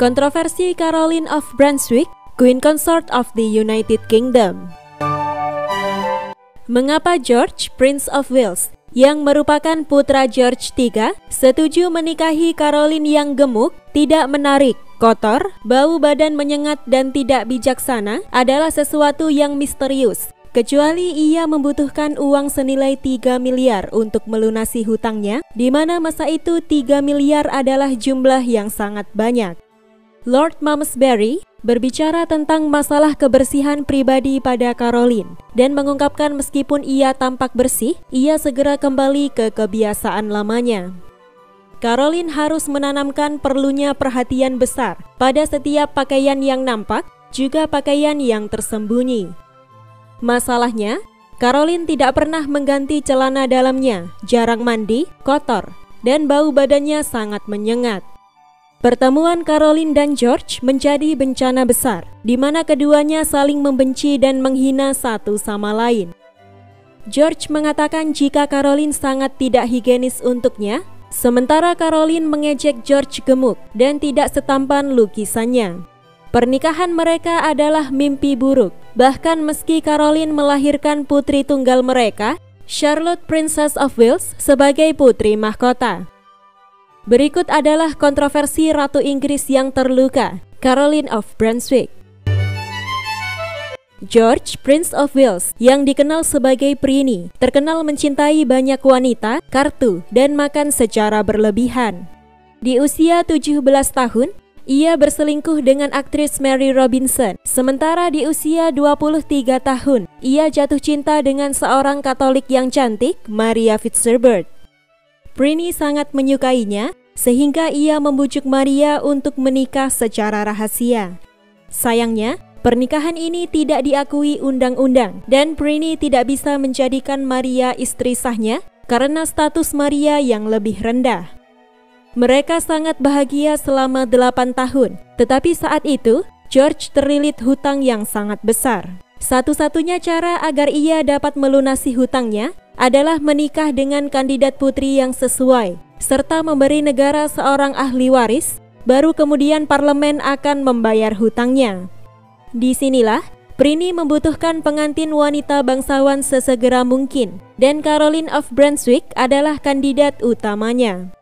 Kontroversi Caroline of Brunswick, Queen Consort of the United Kingdom. Mengapa George, Prince of Wales, yang merupakan putra George III, setuju menikahi Caroline yang gemuk, tidak menarik, kotor, bau badan menyengat dan tidak bijaksana adalah sesuatu yang misterius. Kecuali ia membutuhkan uang senilai 3 miliar untuk melunasi hutangnya, di mana masa itu 3 miliar adalah jumlah yang sangat banyak. Lord Malmesbury berbicara tentang masalah kebersihan pribadi pada Caroline dan mengungkapkan meskipun ia tampak bersih, ia segera kembali ke kebiasaan lamanya. Caroline harus menanamkan perlunya perhatian besar pada setiap pakaian yang nampak, juga pakaian yang tersembunyi. Masalahnya, Caroline tidak pernah mengganti celana dalamnya, jarang mandi, kotor, dan bau badannya sangat menyengat. Pertemuan Caroline dan George menjadi bencana besar, di mana keduanya saling membenci dan menghina satu sama lain. George mengatakan jika Caroline sangat tidak higienis untuknya, sementara Caroline mengejek George gemuk dan tidak setampan lukisannya. Pernikahan mereka adalah mimpi buruk, bahkan meski Caroline melahirkan putri tunggal mereka, Charlotte Princess of Wales, sebagai putri mahkota. Berikut adalah kontroversi Ratu Inggris yang terluka, Caroline of Brunswick. George, Prince of Wales, yang dikenal sebagai Prinny, terkenal mencintai banyak wanita, kartu, dan makan secara berlebihan. Di usia 17 tahun, ia berselingkuh dengan aktris Mary Robinson. Sementara di usia 23 tahun, ia jatuh cinta dengan seorang Katolik yang cantik, Maria Fitzherbert. Prinny sangat menyukainya, sehingga ia membujuk Maria untuk menikah secara rahasia. Sayangnya, pernikahan ini tidak diakui undang-undang dan Prinny tidak bisa menjadikan Maria istri sahnya karena status Maria yang lebih rendah. Mereka sangat bahagia selama 8 tahun, tetapi saat itu George terlilit hutang yang sangat besar. Satu-satunya cara agar ia dapat melunasi hutangnya adalah menikah dengan kandidat putri yang sesuai, serta memberi negara seorang ahli waris, baru kemudian parlemen akan membayar hutangnya. Disinilah Prinny membutuhkan pengantin wanita bangsawan sesegera mungkin, dan Caroline of Brunswick adalah kandidat utamanya.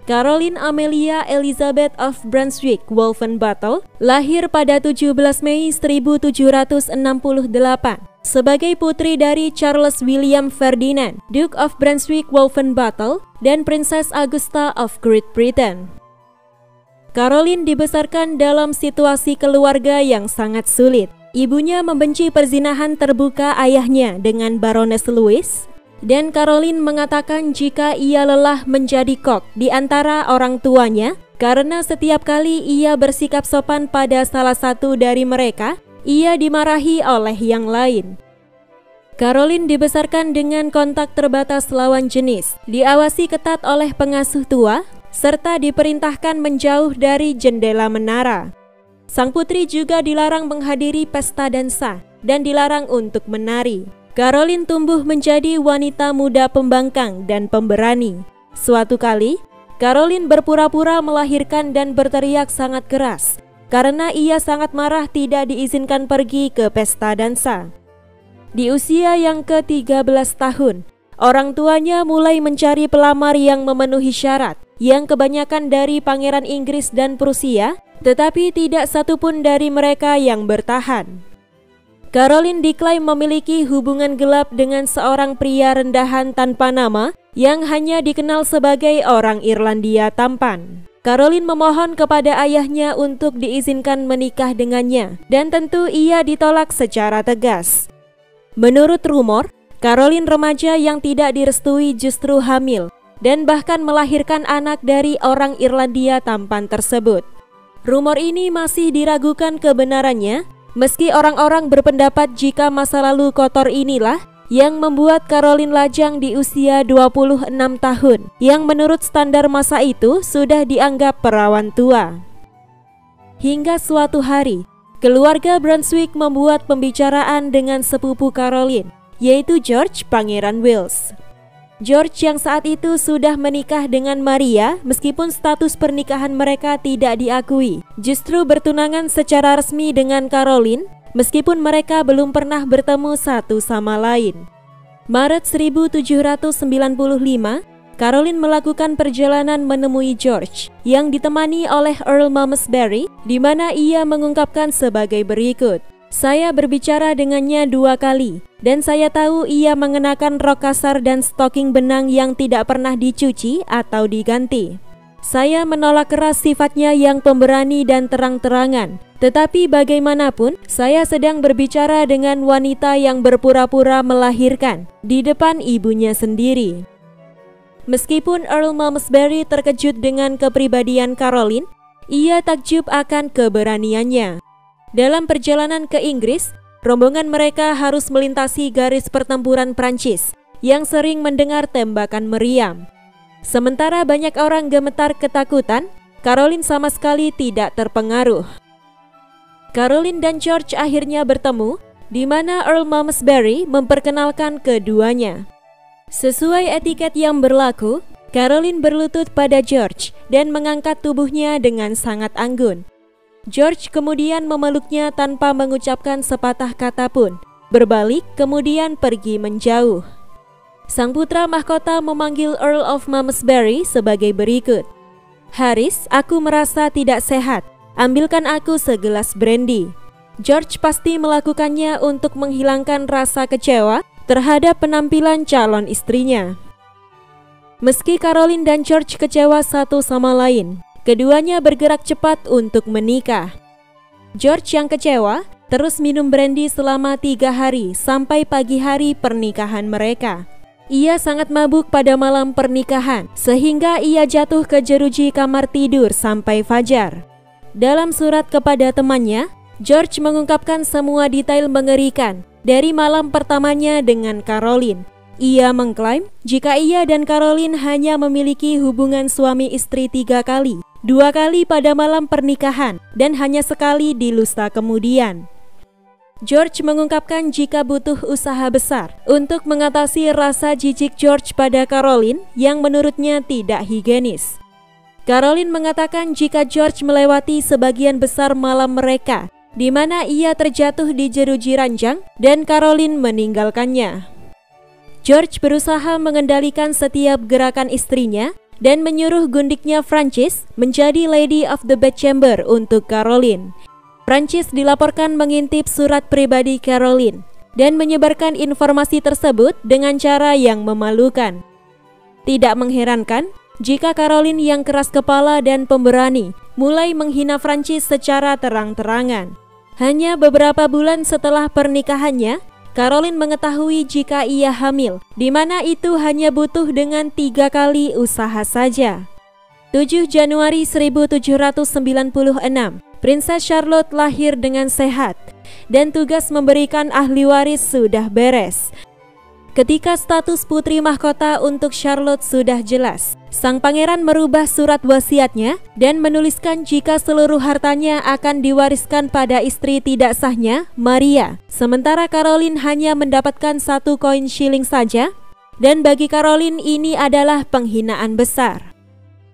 Caroline Amelia Elizabeth of Brunswick-Wolfenbüttel lahir pada 17 Mei 1768 sebagai putri dari Charles William Ferdinand, Duke of Brunswick-Wolfenbüttel dan Princess Augusta of Great Britain. Caroline dibesarkan dalam situasi keluarga yang sangat sulit. Ibunya membenci perzinahan terbuka ayahnya dengan Baroness Louis, dan Caroline mengatakan jika ia lelah menjadi kok di antara orang tuanya karena setiap kali ia bersikap sopan pada salah satu dari mereka, ia dimarahi oleh yang lain. Caroline dibesarkan dengan kontak terbatas lawan jenis, diawasi ketat oleh pengasuh tua, serta diperintahkan menjauh dari jendela menara. Sang putri juga dilarang menghadiri pesta dansa dan dilarang untuk menari. Caroline tumbuh menjadi wanita muda pembangkang dan pemberani. Suatu kali, Caroline berpura-pura melahirkan dan berteriak sangat keras karena ia sangat marah tidak diizinkan pergi ke pesta dansa. Di usia yang ke-13 tahun, orang tuanya mulai mencari pelamar yang memenuhi syarat, yang kebanyakan dari pangeran Inggris dan Prusia, tetapi tidak satupun dari mereka yang bertahan. Caroline diklaim memiliki hubungan gelap dengan seorang pria rendahan tanpa nama yang hanya dikenal sebagai orang Irlandia tampan. Caroline memohon kepada ayahnya untuk diizinkan menikah dengannya, dan tentu ia ditolak secara tegas. Menurut rumor, Caroline remaja yang tidak direstui justru hamil dan bahkan melahirkan anak dari orang Irlandia tampan tersebut. Rumor ini masih diragukan kebenarannya, meski orang-orang berpendapat jika masa lalu kotor inilah yang membuat Caroline lajang di usia 26 tahun, yang menurut standar masa itu sudah dianggap perawan tua. Hingga suatu hari, keluarga Brunswick membuat pembicaraan dengan sepupu Caroline, yaitu George, Pangeran Wales. George yang saat itu sudah menikah dengan Maria, meskipun status pernikahan mereka tidak diakui, justru bertunangan secara resmi dengan Caroline, meskipun mereka belum pernah bertemu satu sama lain. Maret 1795, Caroline melakukan perjalanan menemui George yang ditemani oleh Earl Malmesbury, di mana ia mengungkapkan sebagai berikut. Saya berbicara dengannya 2 kali, dan saya tahu ia mengenakan rok kasar dan stoking benang yang tidak pernah dicuci atau diganti. Saya menolak keras sifatnya yang pemberani dan terang-terangan, tetapi bagaimanapun saya sedang berbicara dengan wanita yang berpura-pura melahirkan di depan ibunya sendiri. Meskipun Earl Malmesbury terkejut dengan kepribadian Caroline, ia takjub akan keberaniannya. Dalam perjalanan ke Inggris, rombongan mereka harus melintasi garis pertempuran Prancis yang sering mendengar tembakan meriam. Sementara banyak orang gemetar ketakutan, Caroline sama sekali tidak terpengaruh. Caroline dan George akhirnya bertemu, di mana Earl Malmesbury memperkenalkan keduanya. Sesuai etiket yang berlaku, Caroline berlutut pada George dan mengangkat tubuhnya dengan sangat anggun. George kemudian memeluknya tanpa mengucapkan sepatah kata pun, berbalik kemudian pergi menjauh. Sang putra mahkota memanggil Earl of Malmesbury sebagai berikut. Harris, aku merasa tidak sehat, ambilkan aku segelas brandy. George pasti melakukannya untuk menghilangkan rasa kecewa terhadap penampilan calon istrinya. Meski Caroline dan George kecewa satu sama lain, keduanya bergerak cepat untuk menikah. George yang kecewa terus minum brandy selama 3 hari sampai pagi hari pernikahan mereka. Ia sangat mabuk pada malam pernikahan sehingga ia jatuh ke jeruji kamar tidur sampai fajar. Dalam surat kepada temannya, George mengungkapkan semua detail mengerikan dari malam pertamanya dengan Caroline. Ia mengklaim jika ia dan Caroline hanya memiliki hubungan suami istri 3 kali, 2 kali pada malam pernikahan dan hanya sekali di lusa kemudian. George mengungkapkan jika butuh usaha besar untuk mengatasi rasa jijik George pada Caroline yang menurutnya tidak higienis. Caroline mengatakan jika George melewati sebagian besar malam mereka, di mana ia terjatuh di jeruji ranjang dan Caroline meninggalkannya. George berusaha mengendalikan setiap gerakan istrinya dan menyuruh gundiknya Francis menjadi Lady of the Bedchamber untuk Caroline. Francis dilaporkan mengintip surat pribadi Caroline dan menyebarkan informasi tersebut dengan cara yang memalukan. Tidak mengherankan jika Caroline yang keras kepala dan pemberani mulai menghina Francis secara terang-terangan. Hanya beberapa bulan setelah pernikahannya, Caroline mengetahui jika ia hamil, di mana itu hanya butuh dengan 3 kali usaha saja. 7 Januari 1796, Princess Charlotte lahir dengan sehat, dan tugas memberikan ahli waris sudah beres. Ketika status putri mahkota untuk Charlotte sudah jelas, sang pangeran merubah surat wasiatnya dan menuliskan jika seluruh hartanya akan diwariskan pada istri tidak sahnya, Maria. Sementara Caroline hanya mendapatkan 1 koin shilling saja, dan bagi Caroline ini adalah penghinaan besar.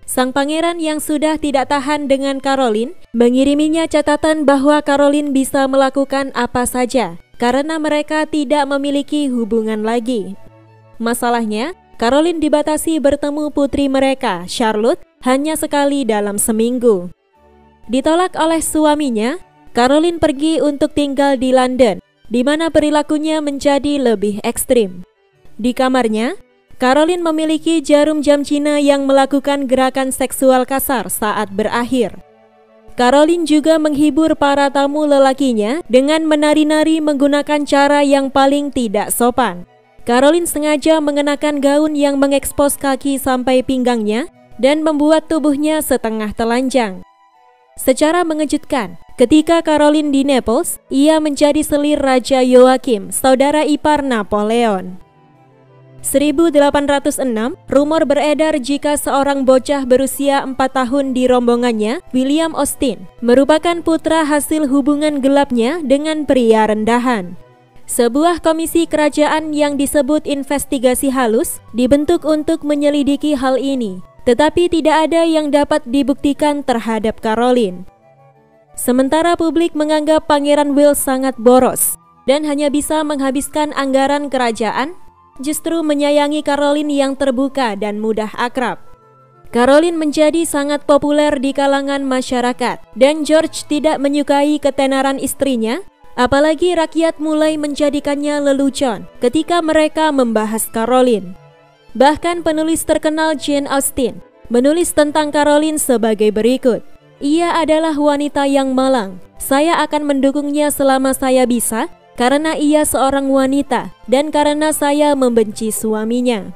Sang pangeran yang sudah tidak tahan dengan Caroline mengiriminya catatan bahwa Caroline bisa melakukan apa saja karena mereka tidak memiliki hubungan lagi. Masalahnya, Caroline dibatasi bertemu putri mereka, Charlotte, hanya sekali dalam seminggu. Ditolak oleh suaminya, Caroline pergi untuk tinggal di London, di mana perilakunya menjadi lebih ekstrim. Di kamarnya, Caroline memiliki jarum jam Cina yang melakukan gerakan seksual kasar saat berakhir. Caroline juga menghibur para tamu lelakinya dengan menari-nari menggunakan cara yang paling tidak sopan. Caroline sengaja mengenakan gaun yang mengekspos kaki sampai pinggangnya dan membuat tubuhnya setengah telanjang. Secara mengejutkan, ketika Caroline di Naples, ia menjadi selir Raja Joachim, saudara ipar Napoleon. 1806, rumor beredar jika seorang bocah berusia 4 tahun di rombongannya, William Austin, merupakan putra hasil hubungan gelapnya dengan pria rendahan. Sebuah komisi kerajaan yang disebut investigasi halus dibentuk untuk menyelidiki hal ini, tetapi tidak ada yang dapat dibuktikan terhadap Caroline. Sementara publik menganggap Pangeran Wales sangat boros dan hanya bisa menghabiskan anggaran kerajaan, justru menyayangi Caroline yang terbuka dan mudah akrab. Caroline menjadi sangat populer di kalangan masyarakat dan George tidak menyukai ketenaran istrinya. Apalagi rakyat mulai menjadikannya lelucon ketika mereka membahas Caroline. Bahkan penulis terkenal Jane Austen menulis tentang Caroline sebagai berikut. Ia adalah wanita yang malang. Saya akan mendukungnya selama saya bisa karena ia seorang wanita dan karena saya membenci suaminya.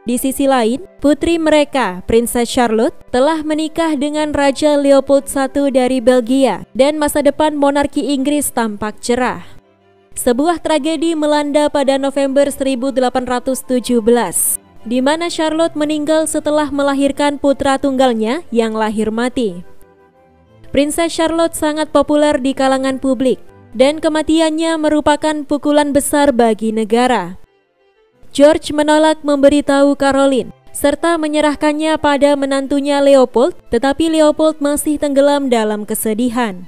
Di sisi lain, putri mereka, Princess Charlotte, telah menikah dengan Raja Leopold I dari Belgia dan masa depan monarki Inggris tampak cerah. Sebuah tragedi melanda pada November 1817, di mana Charlotte meninggal setelah melahirkan putra tunggalnya yang lahir mati. Princess Charlotte sangat populer di kalangan publik dan kematiannya merupakan pukulan besar bagi negara. George menolak memberitahu Caroline serta menyerahkannya pada menantunya Leopold, tetapi Leopold masih tenggelam dalam kesedihan.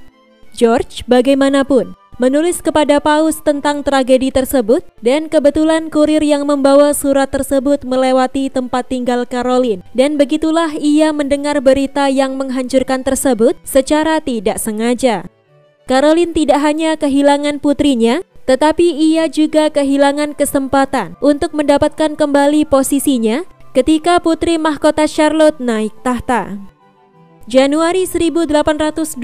George bagaimanapun menulis kepada Paus tentang tragedi tersebut dan kebetulan kurir yang membawa surat tersebut melewati tempat tinggal Caroline dan begitulah ia mendengar berita yang menghancurkan tersebut secara tidak sengaja. Caroline tidak hanya kehilangan putrinya, tetapi ia juga kehilangan kesempatan untuk mendapatkan kembali posisinya ketika putri mahkota Charlotte naik tahta. Januari 1820,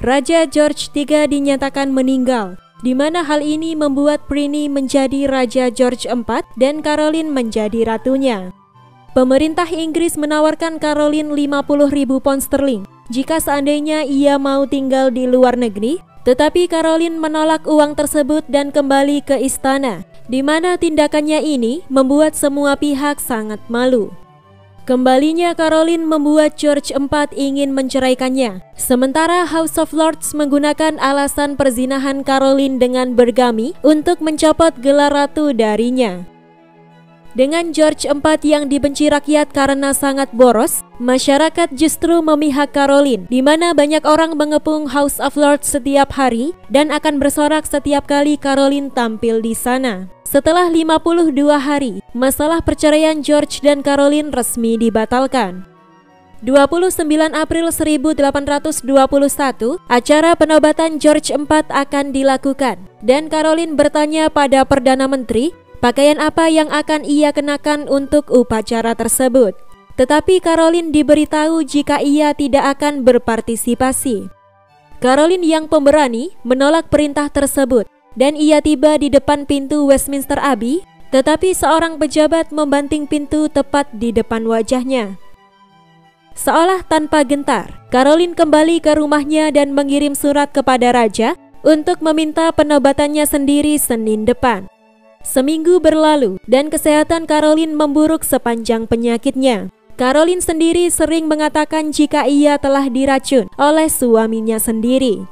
Raja George III dinyatakan meninggal, di mana hal ini membuat Prinny menjadi Raja George IV dan Caroline menjadi ratunya. Pemerintah Inggris menawarkan Caroline 50.000 pound sterling jika seandainya ia mau tinggal di luar negeri. Tetapi Caroline menolak uang tersebut dan kembali ke istana, di mana tindakannya ini membuat semua pihak sangat malu. Kembalinya Caroline membuat George IV ingin menceraikannya, sementara House of Lords menggunakan alasan perzinahan Caroline dengan Bergami untuk mencopot gelar ratu darinya. Dengan George IV yang dibenci rakyat karena sangat boros, masyarakat justru memihak Caroline, di mana banyak orang mengepung House of Lords setiap hari dan akan bersorak setiap kali Caroline tampil di sana. Setelah 52 hari, masalah perceraian George dan Caroline resmi dibatalkan. 29 April 1821, acara penobatan George IV akan dilakukan dan Caroline bertanya pada Perdana Menteri pakaian apa yang akan ia kenakan untuk upacara tersebut. Tetapi Caroline diberitahu jika ia tidak akan berpartisipasi. Caroline yang pemberani menolak perintah tersebut dan ia tiba di depan pintu Westminster Abbey, tetapi seorang pejabat membanting pintu tepat di depan wajahnya. Seolah tanpa gentar, Caroline kembali ke rumahnya dan mengirim surat kepada raja untuk meminta penobatannya sendiri Senin depan. Seminggu berlalu dan kesehatan Caroline memburuk sepanjang penyakitnya. Caroline sendiri sering mengatakan jika ia telah diracun oleh suaminya sendiri.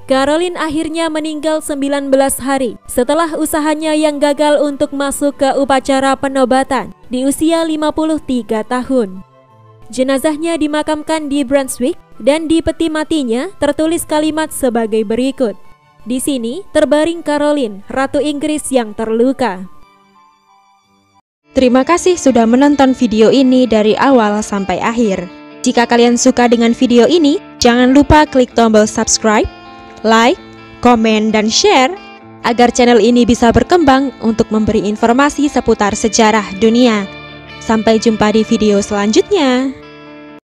Caroline akhirnya meninggal 19 hari setelah usahanya yang gagal untuk masuk ke upacara penobatan di usia 53 tahun. Jenazahnya dimakamkan di Brunswick dan di peti matinya tertulis kalimat sebagai berikut. Di sini terbaring Caroline, Ratu Inggris yang terluka. Terima kasih sudah menonton video ini dari awal sampai akhir. Jika kalian suka dengan video ini, jangan lupa klik tombol subscribe, like, komen, dan share agar channel ini bisa berkembang untuk memberi informasi seputar sejarah dunia. Sampai jumpa di video selanjutnya.